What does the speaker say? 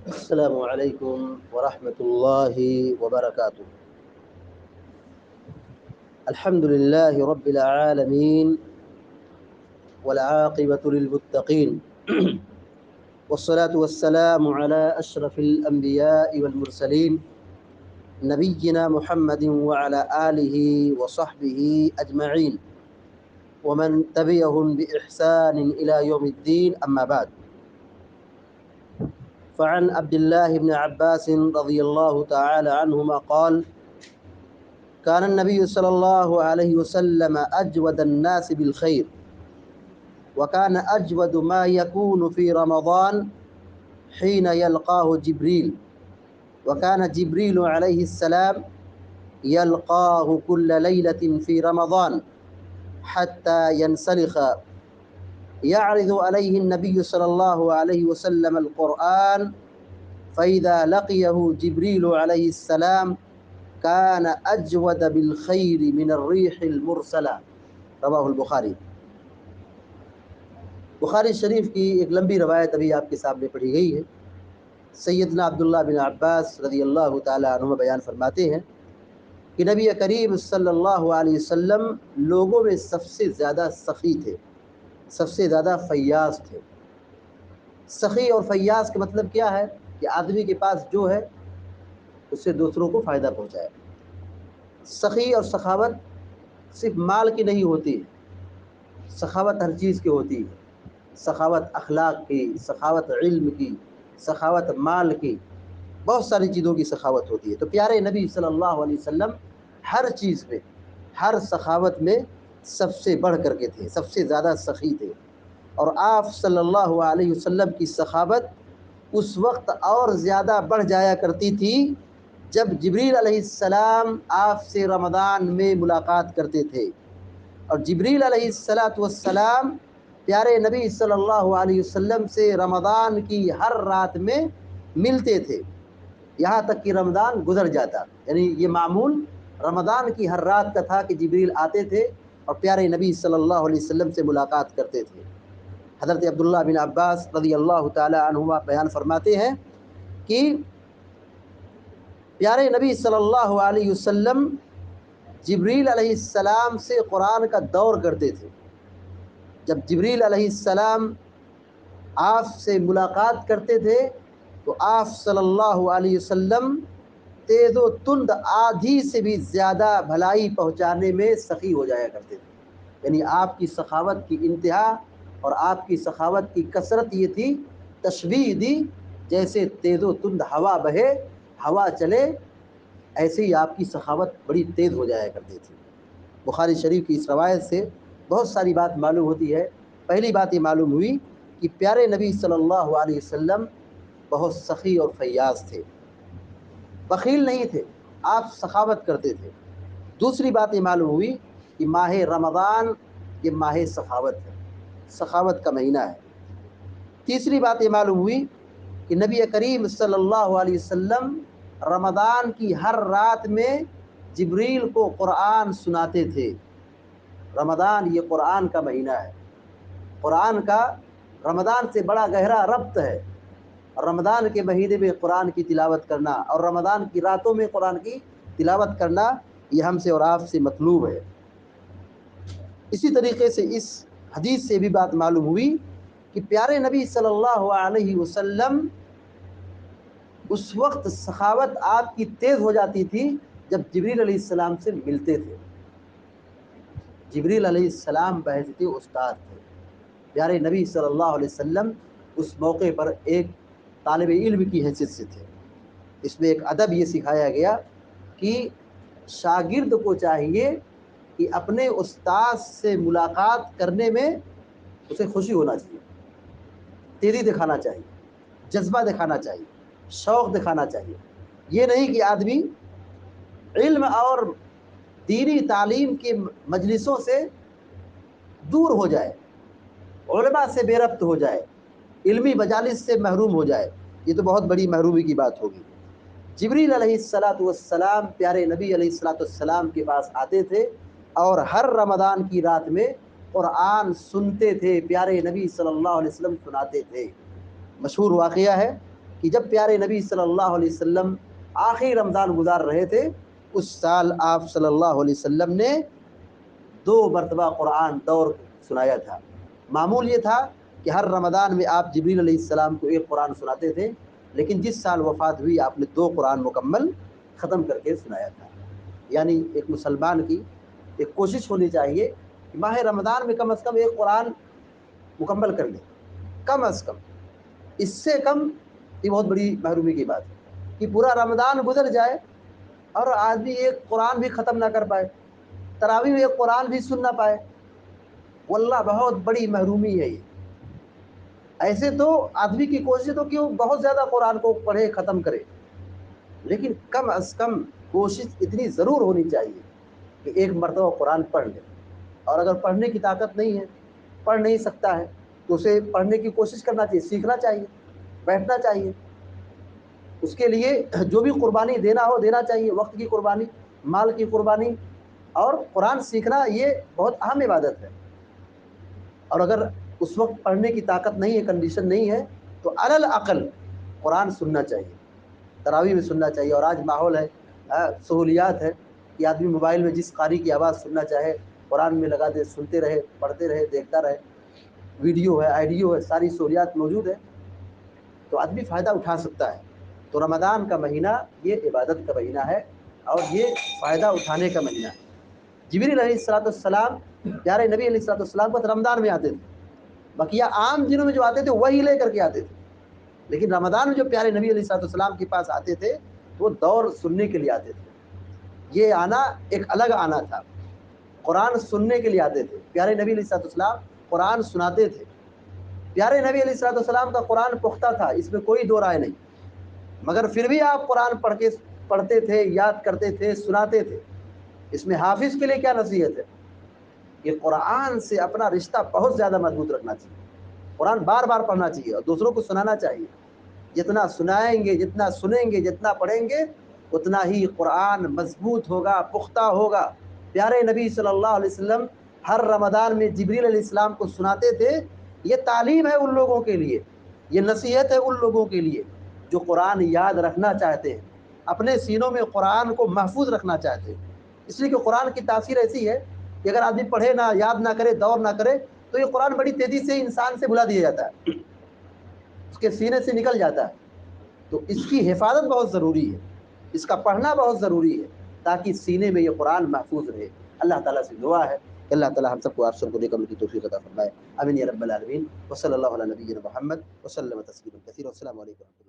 السلام عليكم ورحمة الله وبركاته. الحمد لله رب العالمين والعاقبة للمتقين والصلاة والسلام على أشرف الأنبياء والمرسلين نبينا محمد وعلى آله وصحبه أجمعين ومن تبعهم بإحسان إلى يوم الدين. أما بعد، فعن عبد الله بن عباس رضي الله تعالى عنهما قال: كان النبي صلى الله عليه وسلم أجود الناس بالخير، وكان أجود ما يكون في رمضان حين يلقاه جبريل، وكان جبريل عليه السلام يلقاه كل ليلة في رمضان حتى ينسلخ، يعرض عليه النبي صلى الله عليه وسلم القرآن، فإذا لقيه جبريل عليه السلام كان اجود بالخیر من الریح المرسلہ. رواہ البخاری. بخاری شریف کی ایک لمبی روایت ابھی آپ کے سامنے پڑھی گئی ہے. سیدنا عبداللہ بن عباس رضی اللہ تعالیٰ عنہما بیان فرماتے ہیں کہ نبی کریم صلی اللہ علیہ وسلم لوگوں میں سب سے زیادہ سخی تھے، سب سے زیادہ فیاض تھے. سخی اور فیاض کا مطلب کیا ہے؟ کہ آدمی کے پاس جو ہے اس سے دوسروں کو فائدہ پہنچائے. سخی اور سخاوت صرف مال کی نہیں ہوتی، سخاوت ہر چیز کی ہوتی ہے. سخاوت اخلاق کی، سخاوت علم کی، سخاوت مال کی، بہت ساری چیزوں کی سخاوت ہوتی ہے. تو پیارے نبی صلی اللہ علیہ وسلم ہر چیز میں، ہر سخاوت میں سب سے بڑھ کر کے تھے، سب سے زیادہ سخی تھے. اور آپ صلی اللہ علیہ وسلم کی سخاوت اس وقت اور زیادہ بڑھ جایا کرتی تھی جب جبریل علیہ السلام آپ سے رمضان میں ملاقات کرتے تھے. اور جبریل علیہ السلام پیارے نبی صلی اللہ علیہ وسلم سے رمضان کی ہر رات میں ملتے تھے، یہاں تک کہ رمضان گزر جاتا. یعنی یہ معمول رمضان کی ہر رات کا تھا کہ جبریل آتے تھے اور پیارے نبی صلی اللہ علیہ وسلم سے ملاقات کرتے تھے. حضرت عبداللہ بن عباس رضی اللہ تعالی عنہما بیان فرماتے ہیں کہ پیارے نبی صلی اللہ علیہ وسلم جبریل علیہ السلام سے قرآن کا دور کرتے تھے. جب جبریل علیہ السلام آپ سے ملاقات کرتے تھے تو آپ صلی اللہ علیہ وسلم تیز و تند آدھی سے بھی زیادہ بھلائی پہنچانے میں سخی ہو جایا کرتے تھے. یعنی آپ کی سخاوت کی انتہا اور آپ کی سخاوت کی کثرت یہ تھی، تشبیہ دی جیسے تیز و تند ہوا بہے، ہوا چلے، ایسے ہی آپ کی سخاوت بڑی تیز ہو جایا کرتی تھی. بخاری شریف کی اس روایت سے بہت ساری بات معلوم ہوتی ہے. پہلی بات یہ معلوم ہوئی کہ پیارے نبی صلی اللہ علیہ وسلم بہت سخی اور فیاض تھے، بخیل نہیں تھے، آپ سخاوت کرتے تھے. دوسری بات یہ معلوم ہوئی کہ ماہ رمضان یہ ماہ سخاوت ہے، سخاوت کا مہینہ ہے. تیسری بات یہ معلوم ہوئی کہ نبی کریم صلی اللہ علیہ وسلم رمضان کی ہر رات میں جبریل کو قرآن سناتے تھے. رمضان یہ قرآن کا مہینہ ہے، قرآن کا رمضان سے بڑا گہرا ربط ہے. رمضان کے مہینے میں قرآن کی تلاوت کرنا اور رمضان کی راتوں میں قرآن کی تلاوت کرنا یہ ہم سے اور آپ سے مطلوب ہے. اسی طریقے سے اس حدیث سے بھی بات معلوم ہوئی کہ پیارے نبی صلی اللہ علیہ وسلم اس وقت سخاوت آپ کی تیز ہو جاتی تھی جب جبریل علیہ السلام سے ملتے تھے. جبریل علیہ السلام بحیثیت استاد تھے. پیارے نبی صلی اللہ علیہ وسلم اس موقع پر ایک طالب علم کی حیثیت سے تھے. اس میں ایک ادب یہ سکھایا گیا کہ شاگرد کو چاہیے کہ اپنے استاد سے ملاقات کرنے میں اسے خوشی ہونا چاہیے، تیزی دکھانا چاہیے، جذبہ دکھانا چاہیے، شوق دکھانا چاہیے. یہ نہیں کہ آدمی علم اور دینی تعلیم کے مجلسوں سے دور ہو جائے، علماء سے بے ربط ہو جائے، علمی مجالس سے محروم ہو جائے. یہ تو بہت بڑی محرومی کی بات ہوگی. جبریل علیہ السلام پیارے نبی علیہ السلام کے پاس آتے تھے اور ہر رمضان کی رات میں قرآن سنتے تھے، پیارے نبی صلی اللہ علیہ وسلم سناتے تھے. مشہور واقعہ ہے کہ جب پیارے نبی صلی اللہ علیہ وسلم آخری رمضان گزار رہے تھے، اس سال آپ صلی اللہ علیہ وسلم نے 2 مرتبہ قرآن دور سنایا تھا۔ معمول یہ تھا کہ ہر رمضان میں آپ جبریل علیہ السلام کو ایک قرآن سناتے تھے، لیکن جس سال وفات ہوئی آپ نے 2 قرآن مکمل ختم کر کے سنایا تھا۔ یعنی ایک مسلمان کی ایک کوشش ہونی چاہیے کہ ماہ رمضان میں کم از کم ایک قرآن مکمل کر لے، کم از کم۔ اس سے کم یہ بہت بڑی محرومی کی بات ہے کہ پورا رمضان گزر جائے اور آدمی ایک قرآن بھی ختم نہ کر پائے، تراویح میں ایک قرآن بھی سن نہ پائے، واللہ بہت بڑی محرومی ہے یہ۔ ایسے تو آدمی کی کوشش تو کہ وہ بہت زیادہ قرآن کو پڑھے ختم کرے، لیکن کم از کم کوشش اتنی ضرور ہونی چاہیے کہ ایک مرتبہ قرآن پڑھ لے۔ اور اگر پڑھنے کی طاقت نہیں ہے، پڑھ نہیں سکتا ہے، تو اسے پڑھنے کی کوشش کرنا چاہیے، سیکھنا چاہیے، بیٹھنا چاہیے۔ اس کے لیے جو بھی قربانی دینا ہو دینا چاہیے، وقت کی قربانی، مال کی قربانی، اور قرآن سیکھنا یہ بہت اہم عبادت ہے۔ اور اگر اس وقت پڑھنے کی طاقت نہیں ہے، کنڈیشن نہیں ہے، تو علی الاقل قرآن سننا چاہیے، تراویح میں سننا چاہیے۔ اور آج ماحول ہے، سہولیات ہے کہ آدمی موبائل میں جس قاری کی آواز سننا چاہے قرآن میں لگا دے، سنتے رہے، پڑھتے رہے، دیکھتا رہے، ویڈیو ہے، آڈیو ہے، ساری سہولیات موجود ہے، تو آدمی فائدہ اٹھا سکتا ہے۔ تو رمضان کا مہینہ یہ عبادت کا مہینہ ہے اور یہ فائدہ اٹھانے کا مہینہ ہے۔ جبریل علیہ السلام پیارے نبی علیہ السلام کو رمضان میں آتے تھے، بقیہ عام دنوں میں جو آتے تھے وہی لے کر کے آتے تھے، لیکن رمضان میں جو پیارے نبی علیہ السلام کے پاس آتے تھے وہ دور سننے کے لیے آتے تھے۔ یہ آنا ایک الگ آنا تھا، قرآن سننے کے لیے آتے تھے۔ پیارے نبی علیہ السلام قرآن سناتے تھے۔ پیارے نبی علیہ السلام کا قرآن پختہ تھا، اس میں کوئی دو رائے نہیں، مگر پھر بھی آپ قرآن پڑھتے تھے، یاد کرتے تھے، سناتے تھے۔ اس میں حافظ کے لیے کیا نصیحت ہے کہ قرآن سے اپنا رشتہ بہت زیادہ مضبوط رکھنا چاہیے، قرآن بار بار پڑھنا چاہیے اور دوسروں کو سنانا چاہیے۔ جتنا سنائیں گے، جتنا سنیں گے، جتنا پڑھیں گے، اتنا ہی قرآن مضبوط ہوگا، پختہ ہوگا۔ پیارے نبی صلی اللہ علیہ وسلم ہر رمضان میں جبریل علیہ السلام کو سناتے تھے۔ یہ تعلیم ہے ان لوگوں کے لیے، یہ نصیحت ہے ان لوگوں کے لیے جو قرآن یاد رکھنا چاہتے ہیں، اپنے سینوں میں قرآن کو محفوظ رکھنا چاہتے ہیں۔ اس لیے کہ قرآن کی تاثیر ایسی ہے کہ اگر آدمی پڑھے نہ، یاد نہ کرے، دور نہ کرے، تو یہ قرآن بڑی تیزی سے انسان سے بھلا دیا جاتا ہے، اس کے سینے سے نکل جاتا ہے۔ تو اس کی حفاظت بہت ضروری ہے، اس کا پڑھنا بہت ضروری ہے تاکہ سینے میں یہ قرآن محفوظ رہے۔ اللہ تعالیٰ سے دعا ہے کہ اللہ تعالیٰ ہم سب کو، آپ سب کو نیک عمل کی توفیق عطا فرمائے۔ آمین یا رب العالمین۔ وصلی اللہ علی نبینا محمد وسلم تسلیما کثیرا۔ السلام علیکم۔